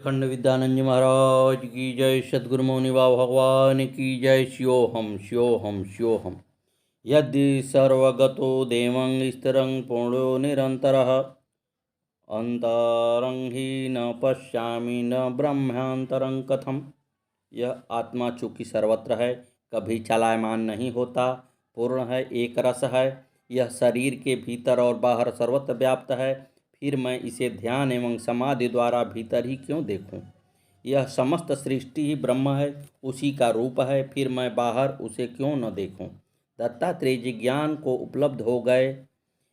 खंड विद्यानंद महाराज की जय। सद्गुरु मौनि बाबा भगवान की जय। शिवोहम शिवोहम शिवोहम। यदि सर्वगतो देवं स्थिरं पूर्णो निरन्तरः अंतरं हि न पश्यामि न ब्रह्मांतरं कथम। यह आत्मा चूँकि सर्वत्र है, कभी चलायमान नहीं होता, पूर्ण है, एक रस है। यह शरीर के भीतर और बाहर सर्वत्र व्याप्त है। फिर मैं इसे ध्यान एवं समाधि द्वारा भीतर ही क्यों देखूं? यह समस्त सृष्टि ही ब्रह्म है, उसी का रूप है, फिर मैं बाहर उसे क्यों न देखूं? दत्तात्रेय जी ज्ञान को उपलब्ध हो गए,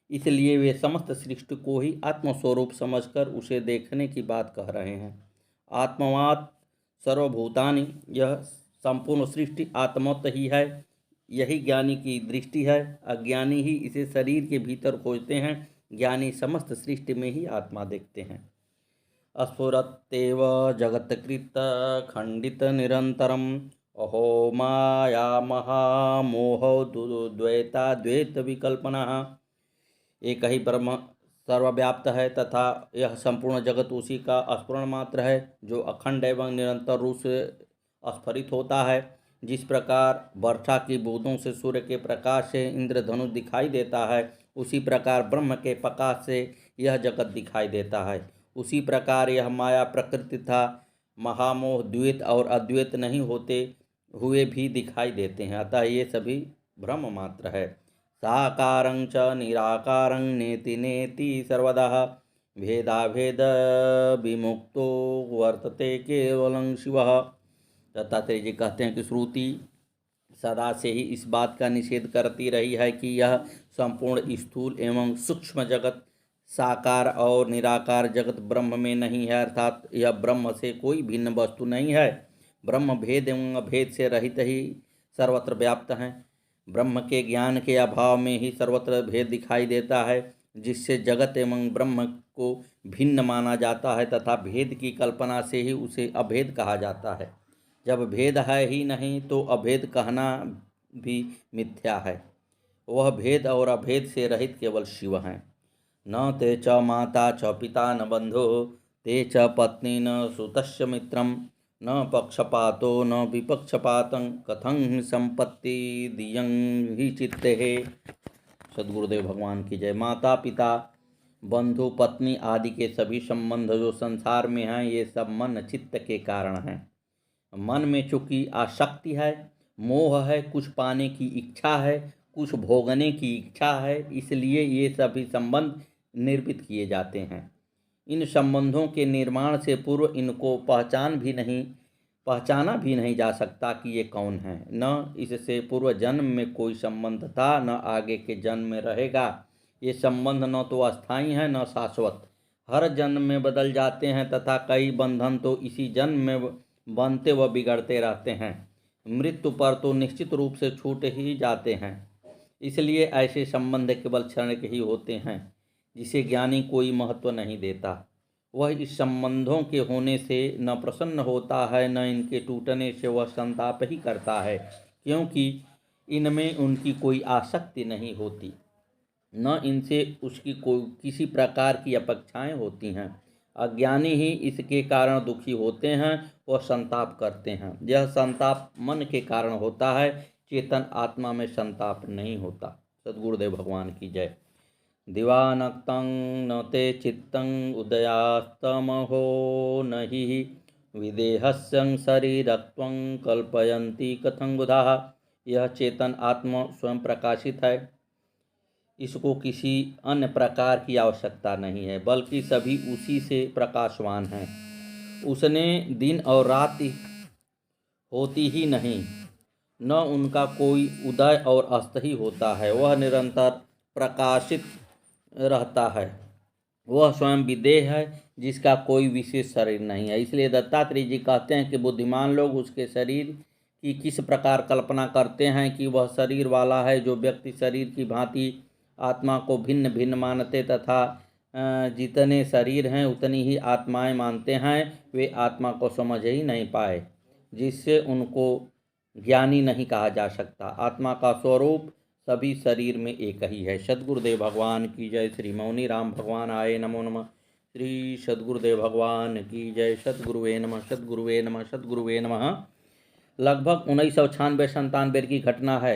इसलिए वे समस्त सृष्टि को ही आत्मस्वरूप समझकर उसे देखने की बात कह रहे हैं। आत्मवात सर्वभूतानि, यह संपूर्ण सृष्टि आत्मत ही है, यही ज्ञानी की दृष्टि है। अज्ञानी ही इसे शरीर के भीतर खोजते हैं, ज्ञानी समस्त सृष्टि में ही आत्मा देखते हैं। अस्फुरत्तेव जगत्कृत खंडित निरंतरम अहो माया महामोह द्वैता द्वैत विकल्पना। एक ही ब्रह्म सर्वव्याप्त है तथा यह संपूर्ण जगत उसी का स्फुरण मात्र है, जो अखंड एवं निरंतर रूप से स्फुरित होता है। जिस प्रकार वर्षा की बूंदों से सूर्य के प्रकाश से इंद्रधनुष दिखाई देता है, उसी प्रकार ब्रह्म के प्रकाश से यह जगत दिखाई देता है। उसी प्रकार यह माया प्रकृति था महामोह द्वैत और अद्वैत नहीं होते हुए भी दिखाई देते हैं, अतः ये सभी भ्रम मात्र है। साकारं च निराकारं नेति नेति सर्वदा भेदाभेद विमुक्तो वर्तते केवलं शिवः। दत्तात्रेय जी कहते हैं कि श्रुति सदा से ही इस बात का निषेध करती रही है कि यह संपूर्ण स्थूल एवं सूक्ष्म जगत साकार और निराकार जगत ब्रह्म में नहीं है, अर्थात यह ब्रह्म से कोई भिन्न वस्तु नहीं है। ब्रह्म भेद एवं अभेद से रहित ही सर्वत्र व्याप्त हैं। ब्रह्म के ज्ञान के अभाव में ही सर्वत्र भेद दिखाई देता है, जिससे जगत एवं ब्रह्म को भिन्न माना जाता है तथा भेद की कल्पना से ही उसे अभेद कहा जाता है। जब भेद है ही नहीं तो अभेद कहना भी मिथ्या है। वह भेद और अभेद से रहित केवल शिव हैं। न ते च माता च पिता न बंधो ते च पत्नी न सुतस्य मित्रम न पक्षपातो न विपक्षपातं कथं संपत्ति दियं ही चित्ते है। सद्गुरुदेव भगवान की जय। माता पिता बंधु पत्नी आदि के सभी संबंध जो संसार में हैं, ये सब मन चित्त के कारण हैं। मन में चूंकि आसक्ति है, मोह है, कुछ पाने की इच्छा है, कुछ भोगने की इच्छा है, इसलिए ये सभी संबंध निर्मित किए जाते हैं। इन संबंधों के निर्माण से पूर्व इनको पहचाना भी नहीं जा सकता कि ये कौन है। न इससे पूर्व जन्म में कोई संबंध था, न आगे के जन्म में रहेगा। ये संबंध न तो अस्थायी है न शाश्वत, हर जन्म में बदल जाते हैं तथा कई बंधन तो इसी जन्म में बनते व बिगड़ते रहते हैं। मृत्यु पर तो निश्चित रूप से छूट ही जाते हैं। इसलिए ऐसे संबंध केवल क्षणिक ही होते हैं, जिसे ज्ञानी कोई महत्व नहीं देता। वह इस संबंधों के होने से न प्रसन्न होता है, न इनके टूटने से वह संताप ही करता है, क्योंकि इनमें उनकी कोई आसक्ति नहीं होती, न इनसे उसकी कोई किसी प्रकार की अपेक्षाएं होती हैं। अज्ञानी ही इसके कारण दुखी होते हैं, वह संताप करते हैं। यह संताप मन के कारण होता है, चेतन आत्मा में संताप नहीं होता। सद्गुरुदेव भगवान की जय। दिवानक्तं न ते चित्तं उदयास्तमहो न हि विदेहस्यं शरीरत्वं कल्पयन्ति कथं बुधाः। यह चेतन आत्मा स्वयं प्रकाशित है, इसको किसी अन्य प्रकार की आवश्यकता नहीं है, बल्कि सभी उसी से प्रकाशवान हैं। उसने दिन और रात होती ही नहीं, न उनका कोई उदय और अस्त ही होता है। वह निरंतर प्रकाशित रहता है। वह स्वयं विदेह है, जिसका कोई विशेष शरीर नहीं है। इसलिए दत्तात्रेय जी कहते हैं कि बुद्धिमान लोग उसके शरीर की किस प्रकार कल्पना करते हैं कि वह शरीर वाला है। जो व्यक्ति शरीर की भांति आत्मा को भिन्न भिन्न मानते तथा जितने शरीर हैं उतनी ही आत्माएं मानते हैं, वे आत्मा को समझ ही नहीं पाए, जिससे उनको ज्ञानी नहीं कहा जा सकता। आत्मा का स्वरूप सभी शरीर में एक ही है। सद्गुरुदेव भगवान की जय। श्री मौनी राम भगवान आए। नमो नमः। श्री सद्गुरुदेव भगवान की जय। सद्गुरुवे नमः, सद्गुरुवे नमः, सद्गुरुवे नमः। लगभग 1996-97 की घटना है।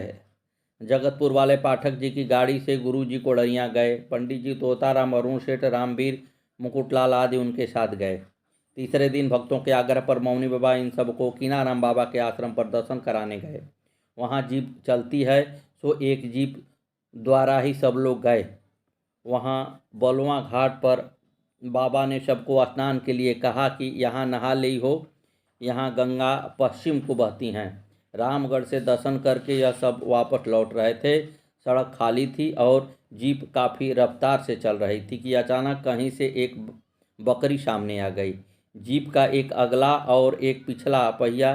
जगतपुर वाले पाठक जी की गाड़ी से गुरु जी कोडरियाँ गए। पंडित जी तोताराम, अरुण सेठ, रामवीर, मुकुटलाल आदि उनके साथ गए। तीसरे दिन भक्तों के आग्रह पर मौनी बाबा इन सबको कीनाराम बाबा के आश्रम पर दर्शन कराने गए। वहाँ जीप चलती है, सो एक जीप द्वारा ही सब लोग गए। वहाँ बलुआ घाट पर बाबा ने सबको स्नान के लिए कहा कि यहाँ नहा ली हो, यहाँ गंगा पश्चिम को बहती हैं। रामगढ़ से दर्शन करके यह सब वापस लौट रहे थे। सड़क खाली थी और जीप काफ़ी रफ्तार से चल रही थी कि अचानक कहीं से एक बकरी सामने आ गई। जीप का एक अगला और एक पिछला पहिया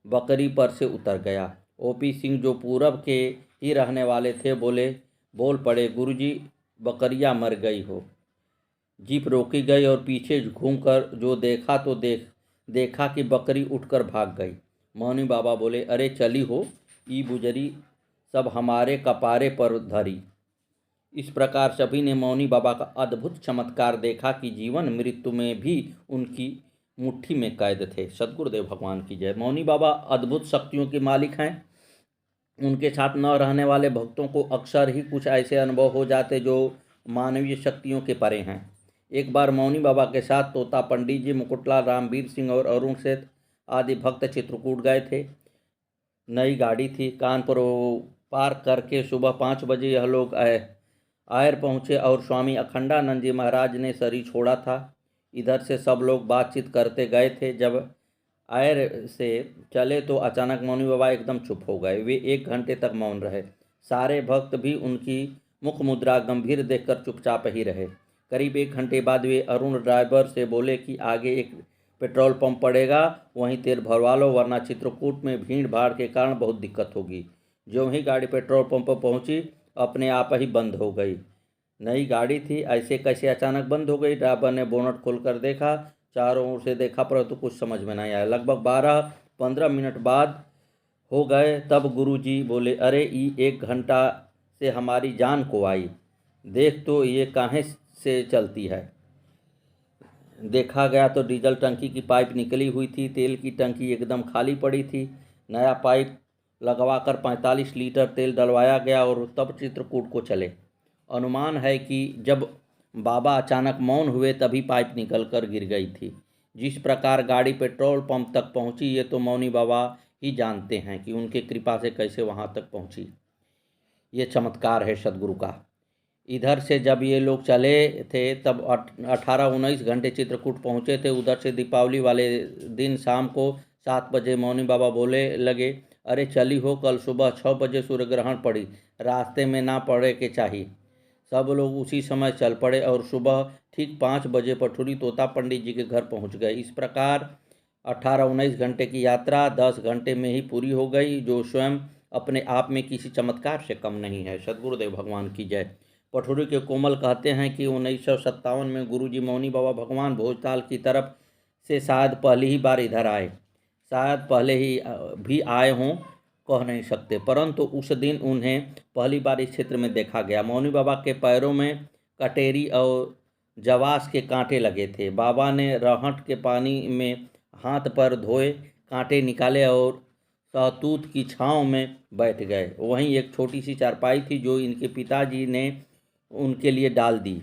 बकरी पर से उतर गया। ओपी सिंह जो पूरब के ही रहने वाले थे बोल पड़े, गुरुजी बकरियां मर गई हो। जीप रोकी गई और पीछे घूमकर जो देखा तो देखा कि बकरी उठकर भाग गई। मौनी बाबा बोले, अरे चली हो, ई बुजरी सब हमारे कपारे पर धरी। इस प्रकार सभी ने मौनी बाबा का अद्भुत चमत्कार देखा कि जीवन मृत्यु में भी उनकी मुट्ठी में कैद थे। सद्गुरुदेव भगवान की जय। मौनी बाबा अद्भुत शक्तियों के मालिक हैं। उनके साथ न रहने वाले भक्तों को अक्सर ही कुछ ऐसे अनुभव हो जाते जो मानवीय शक्तियों के परे हैं। एक बार मौनी बाबा के साथ तोता पंडित जी, मुकुटलाल, रामवीर सिंह और अरुण सेठ आदि भक्त चित्रकूट गए थे। नई गाड़ी थी। कानपुर पार करके सुबह 5 बजे यह लोग आयर पहुँचे और स्वामी अखंडानंद जी महाराज ने शरीर छोड़ा था। इधर से सब लोग बातचीत करते गए थे। जब आयर से चले तो अचानक मौनी बाबा एकदम चुप हो गए। वे 1 घंटे तक मौन रहे। सारे भक्त भी उनकी मुख मुद्रा गंभीर देखकर चुपचाप ही रहे। करीब 1 घंटे बाद वे अरुण ड्राइवर से बोले कि आगे एक पेट्रोल पंप पड़ेगा, वहीं तेल भरवा लो, वरना चित्रकूट में भीड़ भाड़ के कारण बहुत दिक्कत होगी। जो ही गाड़ी पेट्रोल पंप पर पहुंची, अपने आप ही बंद हो गई। नई गाड़ी थी, ऐसे कैसे अचानक बंद हो गई? ड्राइवर ने बोनट खोलकर देखा, चारों ओर से देखा, परंतु कुछ समझ में नहीं आया। लगभग 12-15 मिनट बाद हो गए, तब गुरुजी बोले, अरे ई 1 घंटा से हमारी जान को आई। देख तो ये काहे से चलती है। देखा गया तो डीजल टंकी की पाइप निकली हुई थी। तेल की टंकी एकदम खाली पड़ी थी। नया पाइप लगवाकर 45 लीटर तेल डलवाया गया और तब चित्रकूट को चले। अनुमान है कि जब बाबा अचानक मौन हुए तभी पाइप निकलकर गिर गई थी। जिस प्रकार गाड़ी पेट्रोल पंप तक पहुंची, ये तो मौनी बाबा ही जानते हैं कि उनके कृपा से कैसे वहां तक पहुंची। ये चमत्कार है सदगुरु का। इधर से जब ये लोग चले थे तब 18-19 घंटे चित्रकूट पहुंचे थे। उधर से दीपावली वाले दिन शाम को 7 बजे मौनी बाबा बोले लगे, अरे चली हो, कल सुबह 6 बजे सूर्य ग्रहण पड़ी, रास्ते में ना पड़े के चाहिए। सब लोग उसी समय चल पड़े और सुबह ठीक 5 बजे पठुरी तोता पंडित जी के घर पहुंच गए। इस प्रकार 18-19 घंटे की यात्रा 10 घंटे में ही पूरी हो गई, जो स्वयं अपने आप में किसी चमत्कार से कम नहीं है। सद्गुरुदेव भगवान की जय। पठुरी के कोमल कहते हैं कि 1957 में गुरुजी मौनी बाबा भगवान भोजताल की तरफ से शायद पहली ही बार इधर आए। शायद पहले ही भी आए हों, कह नहीं सकते, परंतु उस दिन उन्हें पहली बार इस क्षेत्र में देखा गया। मौनी बाबा के पैरों में कटेरी और जवास के कांटे लगे थे। बाबा ने रहट के पानी में हाथ पर धोए, कांटे निकाले और सहतूत की छांव में बैठ गए। वहीं एक छोटी सी चारपाई थी जो इनके पिताजी ने उनके लिए डाल दी।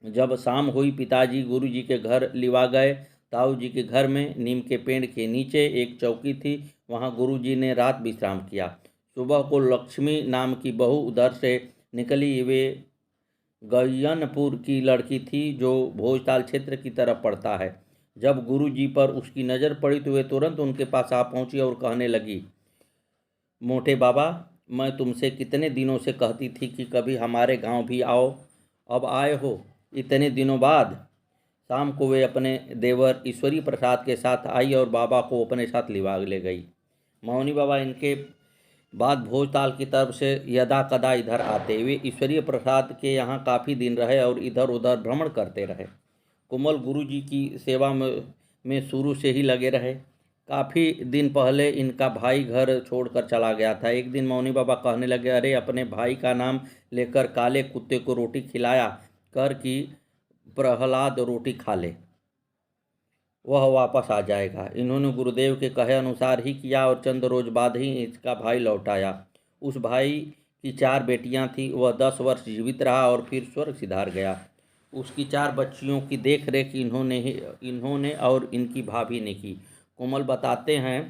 जब शाम हुई, पिताजी गुरुजी के घर लिवा गए। ताऊ जी के घर में नीम के पेड़ के नीचे एक चौकी थी, वहां गुरुजी ने रात विश्राम किया। सुबह को लक्ष्मी नाम की बहू उधर से निकली। वे गैयनपुर की लड़की थी जो भोजताल क्षेत्र की तरफ पड़ता है। जब गुरुजी पर उसकी नज़र पड़ी तो वे तुरंत उनके पास आ पहुंची और कहने लगी, मोटे बाबा, मैं तुमसे कितने दिनों से कहती थी कि कभी हमारे गांव भी आओ, अब आए हो इतने दिनों बाद। शाम को वे अपने देवर ईश्वरी प्रसाद के साथ आई और बाबा को अपने साथ लिवा ले गई। मौनी बाबा इनके बाद भोजताल की तरफ से यदा कदा इधर आते। वे ईश्वरीय प्रसाद के यहाँ काफ़ी दिन रहे और इधर उधर भ्रमण करते रहे। कोमल गुरुजी की सेवा में शुरू से ही लगे रहे। काफ़ी दिन पहले इनका भाई घर छोड़कर चला गया था। एक दिन मौनी बाबा कहने लगे, अरे अपने भाई का नाम लेकर काले कुत्ते को रोटी खिलाया कर कि प्रहलाद रोटी खा ले, वह वापस आ जाएगा। इन्होंने गुरुदेव के कहे अनुसार ही किया और चंद रोज बाद ही इसका भाई लौट आया। उस भाई की 4 बेटियां थीं। वह 10 वर्ष जीवित रहा और फिर स्वर्ग सिधार गया। उसकी 4 बच्चियों की देख रेख इन्होंने और इनकी भाभी ने की। कोमल बताते हैं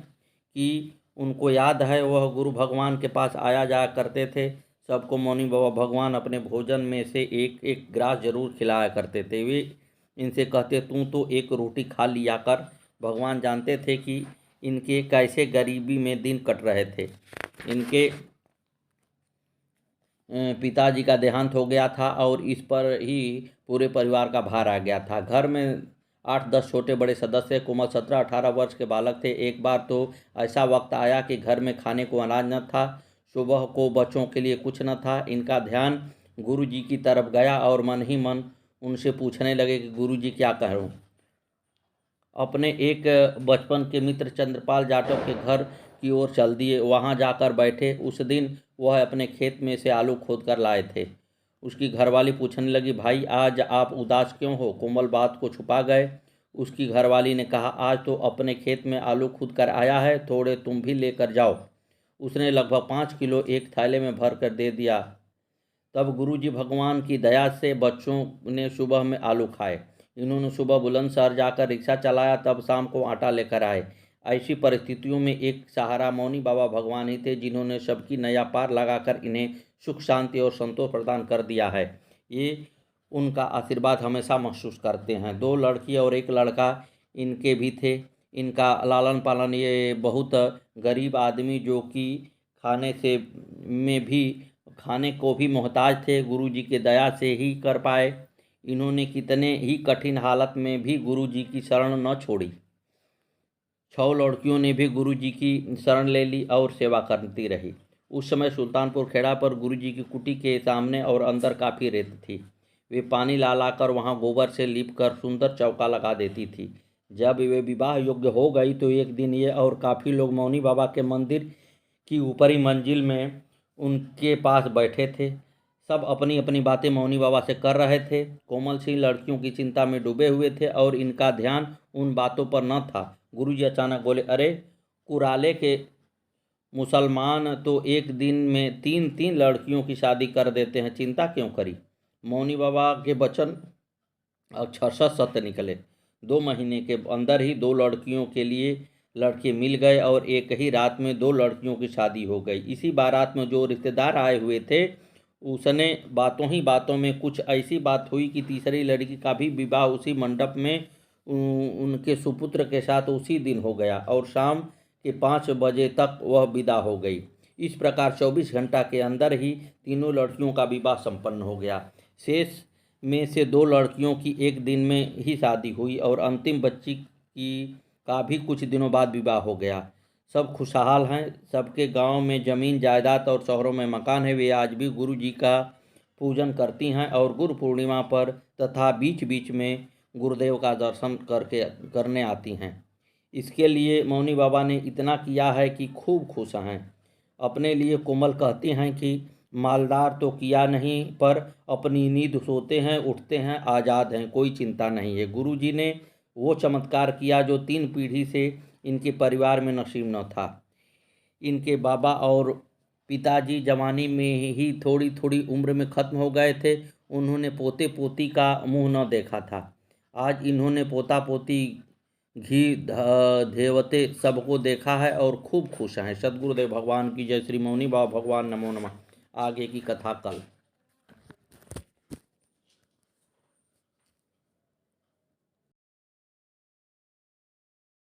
कि उनको याद है वह गुरु भगवान के पास आया जाया करते थे। सबको मौनी बाबा भगवान अपने भोजन में से एक एक ग्रास जरूर खिलाया करते थे। वे इनसे कहते, तू तो एक रोटी खा लिया कर। भगवान जानते थे कि इनके कैसे गरीबी में दिन कट रहे थे। इनके पिताजी का देहांत हो गया था और इस पर ही पूरे परिवार का भार आ गया था। घर में 8-10 छोटे बड़े सदस्य। कोमल 17-18 वर्ष के बालक थे। एक बार तो ऐसा वक्त आया कि घर में खाने को अनाज न था। सुबह को बच्चों के लिए कुछ न था। इनका ध्यान गुरुजी की तरफ गया और मन ही मन उनसे पूछने लगे कि गुरुजी क्या करूं। अपने एक बचपन के मित्र चंद्रपाल जाटव के घर की ओर चल दिए। वहां जाकर बैठे। उस दिन वह अपने खेत में से आलू खोद कर लाए थे। उसकी घरवाली पूछने लगी, भाई आज आप उदास क्यों हो? कोमल बात को छुपा गए। उसकी घरवाली ने कहा, आज तो अपने खेत में आलू खोद कर आया है, थोड़े तुम भी लेकर जाओ। उसने लगभग 5 किलो एक थैले में भर कर दे दिया। तब गुरुजी भगवान की दया से बच्चों ने सुबह में आलू खाए। इन्होंने सुबह बुलंदशहर जाकर रिक्शा चलाया, तब शाम को आटा लेकर आए। ऐसी परिस्थितियों में एक सहारा मौनी बाबा भगवान ही थे, जिन्होंने सबकी नया पार लगाकर इन्हें सुख शांति और संतोष प्रदान कर दिया है। ये उनका आशीर्वाद हमेशा महसूस करते हैं। 2 लड़की और 1 लड़का इनके भी थे। इनका लालन पालन ये बहुत गरीब आदमी जो कि खाने को भी मोहताज थे, गुरुजी के दया से ही कर पाए। इन्होंने कितने ही कठिन हालत में भी गुरुजी की शरण न छोड़ी। 6 लड़कियों ने भी गुरुजी की शरण ले ली और सेवा करती रही। उस समय सुल्तानपुर खेड़ा पर गुरुजी की कुटी के सामने और अंदर काफ़ी रेत थी। वे पानी ला लाकर वहाँ गोबर से लीपकर सुंदर चौका लगा देती थी। जब वे विवाह योग्य हो गई तो एक दिन ये और काफ़ी लोग मौनी बाबा के मंदिर की ऊपरी मंजिल में उनके पास बैठे थे। सब अपनी अपनी बातें मौनी बाबा से कर रहे थे। कोमल सिंह लड़कियों की चिंता में डूबे हुए थे और इनका ध्यान उन बातों पर न था। गुरुजी अचानक बोले, अरे कुराले के मुसलमान तो एक दिन में 3-3 लड़कियों की शादी कर देते हैं, चिंता क्यों करी? मौनी बाबा के वचन अक्षरशः सत्य निकले। 2 महीने के अंदर ही 2 लड़कियों के लिए लड़के मिल गए और एक ही रात में 2 लड़कियों की शादी हो गई। इसी बारात में जो रिश्तेदार आए हुए थे, उसने बातों ही बातों में कुछ ऐसी बात हुई कि तीसरी लड़की का भी विवाह उसी मंडप में उनके सुपुत्र के साथ उसी दिन हो गया और शाम के 5 बजे तक वह विदा हो गई। इस प्रकार 24 घंटा के अंदर ही तीनों लड़कियों का विवाह संपन्न हो गया। शेष में से 2 लड़कियों की एक दिन में ही शादी हुई और अंतिम बच्ची का भी कुछ दिनों बाद विवाह हो गया। सब खुशहाल हैं। सबके गांव में ज़मीन जायदाद और शहरों में मकान है। वे आज भी गुरु जी का पूजन करती हैं और गुरु पूर्णिमा पर तथा बीच बीच में गुरुदेव का दर्शन करने आती हैं। इसके लिए मौनी बाबा ने इतना किया है कि खूब खुश हैं। अपने लिए कोमल कहती हैं कि मालदार तो किया नहीं, पर अपनी नींद सोते हैं, उठते हैं, आज़ाद हैं, कोई चिंता नहीं है। गुरुजी ने वो चमत्कार किया जो 3 पीढ़ी से इनके परिवार में नसीब न था। इनके बाबा और पिताजी जवानी में ही थोड़ी थोड़ी उम्र में ख़त्म हो गए थे। उन्होंने पोते पोती का मुंह न देखा था। आज इन्होंने पोता पोती घी धेवते सबको देखा है और खूब खुश हैं। सद्गुरुदेव भगवान की जय। श्री मौनी बाबा भगवान नमो नमः। आगे की कथा कल।